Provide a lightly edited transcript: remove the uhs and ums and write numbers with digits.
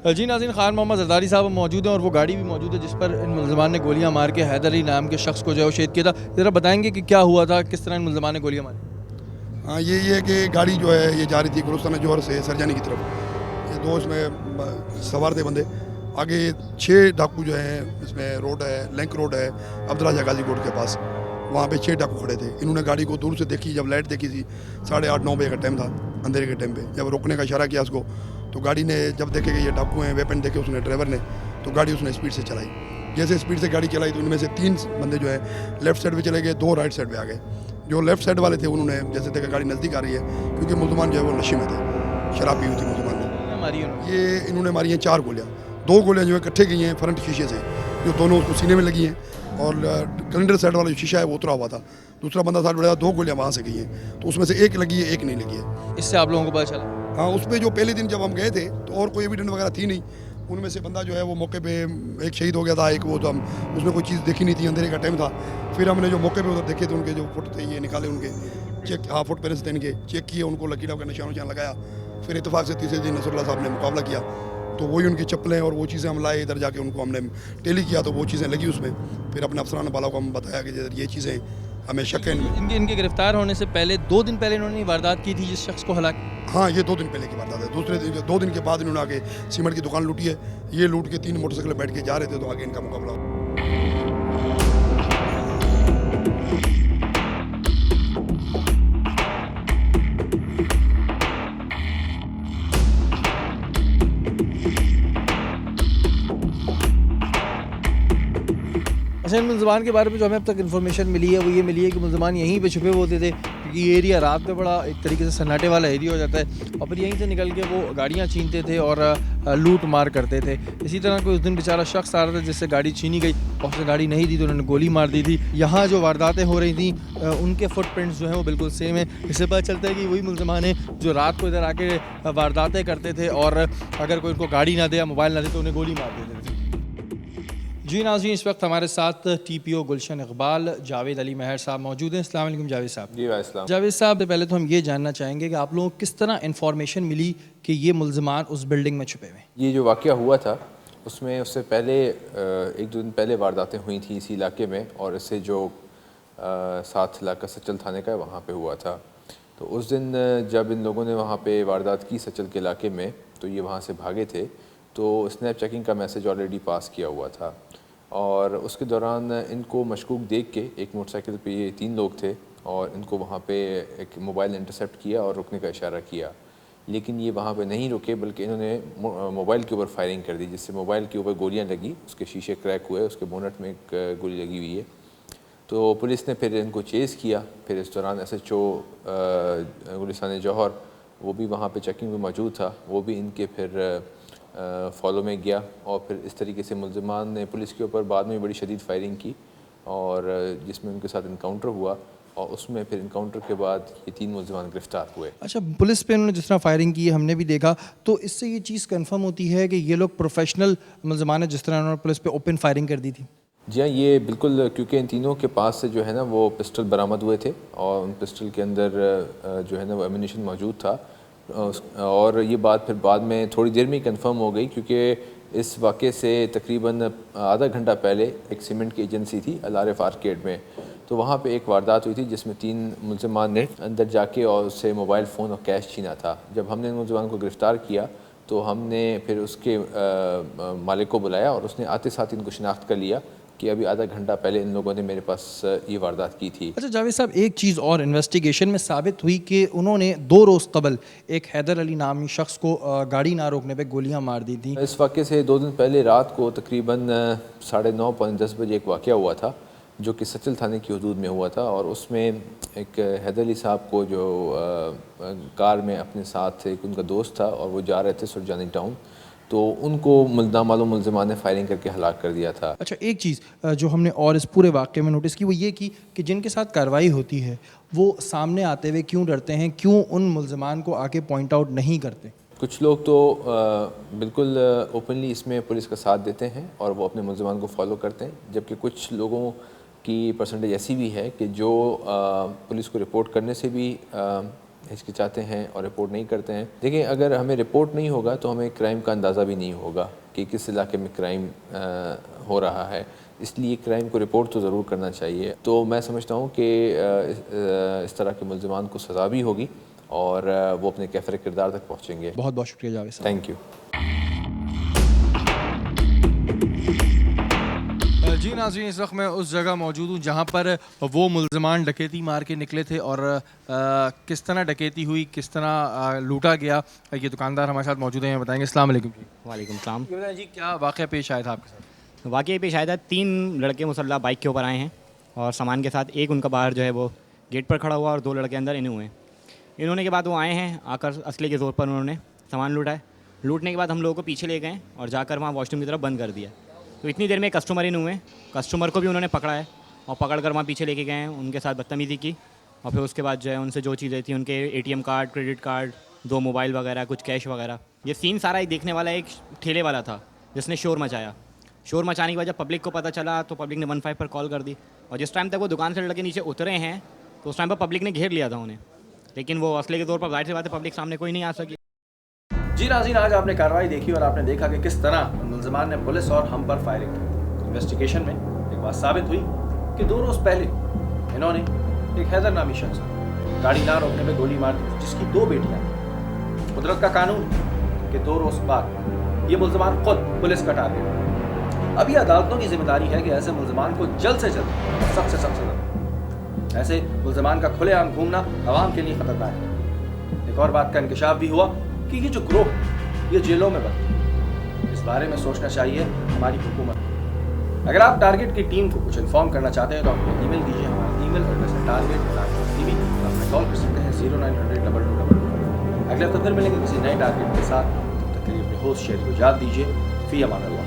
जी नाज़रीन, खान मोहम्मद जरदारी साहब मौजूद हैं और वो गाड़ी भी मौजूद है जिस पर इन मुलजमान ने गोलियां मार के हैदर अली नाम के शख्स को जो है शहीद किया था। ज़रा बताएंगे कि क्या हुआ था, किस तरह इन मुलजमान ने गोलियां मारी? हाँ, ये है कि गाड़ी जो है ये जा रही थी गुलिस्तान जौहर से सरजानी की तरफ। ये दो इसमें सवार थे बंदे। आगे 6 डाकू जो हैं, इसमें रोड है, लिंक रोड है अब्दुल गाजी रोड के पास, वहाँ पे 6 डाकू खड़े थे। इन्होंने गाड़ी को दूर से देखी, जब लाइट देखी थी 8:30-9 बजे का टाइम था, अंधेरे के टाइम पे जब रोकने का इशारा किया उसको, तो गाड़ी ने जब देखे कि ये डाकू हैं, वेपन देखे उसने ड्राइवर ने, तो गाड़ी उसने स्पीड से चलाई। जैसे स्पीड से गाड़ी चलाई तो इनमें से 3 बंदे जो है लेफ्ट साइड पे चले गए, 2 राइट साइड पे आ गए। जो लेफ्ट साइड वाले थे उन्होंने जैसे देखा गाड़ी नज़दीक आ रही है, क्योंकि मुसलमान जो है वो नशे में थे, शराब पी हुई थी मुसलमान ने। गोलियां मारी उन्होंने? ये इन्होंने मारी हैं 4 गोलियाँ। 2 गोलियाँ जो है इकट्ठे गई हैं फ्रंट शीशे से, जो दोनों उसको सीने में लगी हैं, और कैलेंडर साइड वाला जो शीशा है वो उतरा हुआ था। दूसरा बंदा साथ बढ़ा, 2 गोलियाँ वहाँ से गई हैं, तो उसमें से एक लगी है, एक नहीं लगी है। इससे आप लोगों को पता चला? हाँ, उस पर जो पहले दिन जब हम गए थे तो और कोई एविडेंस वगैरह थी नहीं। उनमें से बंदा जो है वो मौके पे एक शहीद हो गया था, एक वो तो हम उसमें कोई चीज़ देखी नहीं थी, अंधेरे का टाइम था। फिर हमने जो मौके पे उधर देखे थे, उनके जो फुट थे ये निकाले, उनके चेक, हाँ फुट पेरेंट्स थे इनके, चेक किए, उनको लकीरों का निशान उशान लगाया। फिर इतफाक़ से तीसरे दिन नसरुल्लाह साहब ने मुकाबला किया, तो वही उनकी चप्पलें और वो चीज़ें हम लाए, इधर जाके उनको हमने टेली किया, तो वो चीज़ें लगी उसमें। फिर अपने अफसरान वालों को हम बताया कि ये चीज़ें हमें शक है इनमें। इनके इनके गिरफ्तार होने से पहले 2 दिन पहले इन्होंने ये वारदात की थी जिस शख्स को हलाक। हाँ, ये 2 दिन पहले की बात है। दूसरे दिन 2 दिन के बाद इन्होंने आके सीमेंट की दुकान लूटी है। ये लूट के 3 मोटरसाइकिल बैठ के जा रहे थे, तो आगे इनका मुकाबला हुआ। अच्छा, इन मुलजमान के बारे में जो हमें अब तक इन्फॉर्मेशन मिली है वो ये मिली है कि मुलजमान यहीं पे छुपे हुए होते थे, क्योंकि ये एरिया रात में बड़ा एक तरीके से सन्नाटे वाला एरिया हो जाता है, और फिर यहीं से निकल के वो गाड़ियाँ छीनते थे और लूट मार करते थे। इसी तरह कोई उस दिन बेचारा शख्स आ रहा था जिससे गाड़ी छीनी गई और उसने गाड़ी नहीं दी तो उन्होंने गोली मार दी थी। यहाँ जो वारदातें हो रही थी उनके फुटप्रिंट्स जो हैं वो बिल्कुल सेम है। इससे पता चलता है कि वही मुलजमान हैं जो रात को इधर आके वारदातें करते थे और अगर कोई उनको गाड़ी ना दे या मोबाइल ना दे तो उन्हें गोली मार देते थे। जी नाज़रीन, इस वक्त हमारे साथ TPO गुलशन इकबाल जावेद अली महर साहब मौजूद हैं। अस्सलाम वालेकुम जावेद साहब। जी वालेकुम। जावेद साहब, पहले तो हम ये जानना चाहेंगे कि आप लोगों को किस तरह इन्फॉर्मेशन मिली कि ये मुलजमान उस बिल्डिंग में छुपे हुए हैं? ये जो वाक़या हुआ था उसमें उससे पहले 1-2 दिन पहले वारदातें हुई थी इसी इलाके में, और इससे जो साथ इलाका सचल थाने का है वहाँ पे हुआ था। तो उस दिन जब इन लोगों ने वहाँ पे वारदात की सचल के इलाके में, तो ये वहाँ से भागे थे, तो स्नैप चेकिंग का मैसेज ऑलरेडी पास किया हुआ था, और उसके दौरान इनको मशकूक देख के एक मोटरसाइकिल पे ये 3 लोग थे, और इनको वहाँ पे एक मोबाइल इंटरसेप्ट किया और रुकने का इशारा किया, लेकिन ये वहाँ पे नहीं रुके, बल्कि इन्होंने मोबाइल के ऊपर फायरिंग कर दी, जिससे मोबाइल के ऊपर गोलियाँ लगी, उसके शीशे क्रैक हुए, उसके बोनट में एक गोली लगी हुई है। तो पुलिस ने फिर इनको चेज़ किया। फिर इस दौरान SHO गुलिस्तान जौहर वो भी वहाँ पे चेकिंग में मौजूद था, वो भी इनके फिर फॉलो में गया, और फिर इस तरीके से मुलजमान ने पुलिस के ऊपर बाद में बड़ी शदीद फायरिंग की, और जिसमें उनके साथ इनकाउंटर हुआ, और उसमें फिर इनकाउंटर के बाद ये 3 मुलजमान गिरफ्तार हुए। अच्छा, पुलिस पे उन्होंने जिस तरह फायरिंग की है हमने भी देखा, तो इससे ये चीज़ कंफर्म होती है कि ये लोग प्रोफेशनल मुलजमान है जिस तरह उन्होंने पुलिस पे ओपन फायरिंग कर दी थी? जी हाँ, ये बिल्कुल, क्योंकि इन तीनों के पास से जो है ना वो पिस्टल बरामद हुए थे, और उन पिस्टल के अंदर जो है ना वो एमिनेशन मौजूद था, और ये बात फिर बाद में थोड़ी देर में ही कंफर्म हो गई, क्योंकि इस वाक़े से तकरीबन आधा घंटा पहले एक सीमेंट की एजेंसी थी अल-आरिफ आर्केड में, तो वहाँ पे एक वारदात हुई थी जिसमें 3 मुलजमान ने अंदर जाके और उससे मोबाइल फ़ोन और कैश छीना था। जब हमने इन मुलजमान को गिरफ़्तार किया तो हमने फिर उसके मालिक को बुलाया, और उसने आते साथ इनको शिनाख्त कर लिया कि अभी आधा घंटा पहले इन लोगों ने मेरे पास ये वारदात की थी। अच्छा जावेद साहब, एक चीज़ और इन्वेस्टिगेशन में साबित हुई कि उन्होंने 2 रोज़ कबल एक हैदर अली नामी शख्स को गाड़ी ना रोकने पे गोलियां मार दी थी। इस वाक़े से 2 दिन पहले रात को तकरीबन 9:30 पौने 10 बजे एक वाक़या हुआ था, जो कि सचल थाने की हदूद में हुआ था, और उसमें एक हैदर अली साहब को जो कार में अपने साथ एक उनका दोस्त था, और वो जा रहे थे सुरजानी टाउन, तो उनको नामालूम मुलजमान ने फायरिंग करके हलाक कर दिया था। अच्छा, एक चीज़ जो हमने और इस पूरे वाक़े में नोटिस की वो ये की कि जिनके साथ कार्रवाई होती है वो सामने आते हुए क्यों डरते हैं, क्यों उन मुलजमान को आके पॉइंट आउट नहीं करते? कुछ लोग तो बिल्कुल ओपनली इसमें पुलिस का साथ देते हैं और वो अपने मुलजमान को फॉलो करते हैं, जबकि कुछ लोगों की परसेंटेज ऐसी भी है कि जो पुलिस को रिपोर्ट करने से भी हिचकिचाते हैं और रिपोर्ट नहीं करते हैं। देखिए, अगर हमें रिपोर्ट नहीं होगा तो हमें क्राइम का अंदाज़ा भी नहीं होगा कि किस इलाके में क्राइम हो रहा है, इसलिए क्राइम को रिपोर्ट तो ज़रूर करना चाहिए। तो मैं समझता हूँ कि इस तरह के मुल्ज़िमान को सज़ा भी होगी और वो अपने कैफ़र किरदार तक पहुँचेंगे। बहुत बहुत शुक्रिया जावेद साहब। Thank you. जी नाज़रीन, इस वक्त मैं उस जगह मौजूद हूँ जहाँ पर वो मुल्ज़िमान डकैती मार के निकले थे और किस तरह डकैती हुई, किस तरह लूटा गया, ये दुकानदार हमारे साथ मौजूद हैं, बताएंगे। अस्सलाम वालेकुम जी। वालेकुम सलाम। ये बताएं जी, क्या वाक़या पेश आया था आपके साथ? वाक़ई पेश आया था, 3 लड़के मुसल्लह बाइक के ऊपर आए हैं और सामान के साथ। एक उनका बाहर जो है वो गेट पर खड़ा हुआ और 2 लड़के अंदर इन्हें हुए हैं। इन्होंने के बाद वो आए हैं, आकर असले के ज़ोर पर उन्होंने सामान लूटा है। लूटने के बाद हम लोगों को पीछे ले गए और जाकर वहाँ वॉशरूम की तरफ बंद कर दिया। तो इतनी देर में कस्टमर इन हुए, कस्टमर को भी उन्होंने पकड़ा है और पकड़ कर वहाँ पीछे लेके गए हैं, उनके साथ बदतमीज़ी की और फिर उसके बाद जो है उनसे जो चीज़ें थी, उनके ATM card, credit card, 2 mobile वगैरह, कुछ कैश वगैरह। ये सीन सारा एक देखने वाला एक ठेले वाला था जिसने शोर मचाया। शोर मचाने के बाद जब पब्लिक को पता चला तो पब्लिक ने 15 पर कॉल कर दी और जिस टाइम तक वो दुकान से लड़के नीचे उतरे हैं तो उस टाइम पर पब्लिक ने घेर लिया था उन्हें, लेकिन वो असले के तौर पर जाहिर सी बात है पब्लिक सामने कोई नहीं आ सकी। जी नाज़रीन, आज आपने कार्रवाई देखी और आपने देखा कि किस तरह मुल्ज़िमान ने पुलिस और हम पर फायरिंग की। इन्वेस्टिगेशन में एक बात साबित हुई कि 2 रोज़ पहले इन्होंने एक हैदर नामी शख्स गाड़ी ना रोकने में गोली मार दी, जिसकी 2 बेटियां। कुदरत का कानून कि 2 रोज़ बाद ये मुल्ज़िमान खुद पुलिस का टारगेट। अब ये अदालतों की जिम्मेदारी है कि ऐसे मुल्ज़िमान को जल्द से जल्द सख्त से सख्त सज़ा। ऐसे मुल्ज़िमान का खुलेआम घूमना आवाम के लिए ख़तरनाक है। एक और बात का इंकशाफ भी हुआ कि ये जो ग्रोह ये जेलों में बंद है। इस बारे में सोचना चाहिए हमारी हुकूमत। अगर आप टारगेट की टीम को कुछ इन्फॉर्म करना चाहते हैं तो आप ईमेल कीजिए। हमारा ईमेल एड्रेस है target@tv। आप कॉल कर सकते हैं 0900 2222। अगले हफ्ते फिर मिलेंगे किसी नए टारगेट के साथ। तब तक के लिए अपने होस्ट शेयर को याद दीजिए। फ़ी अमान अल्लाह।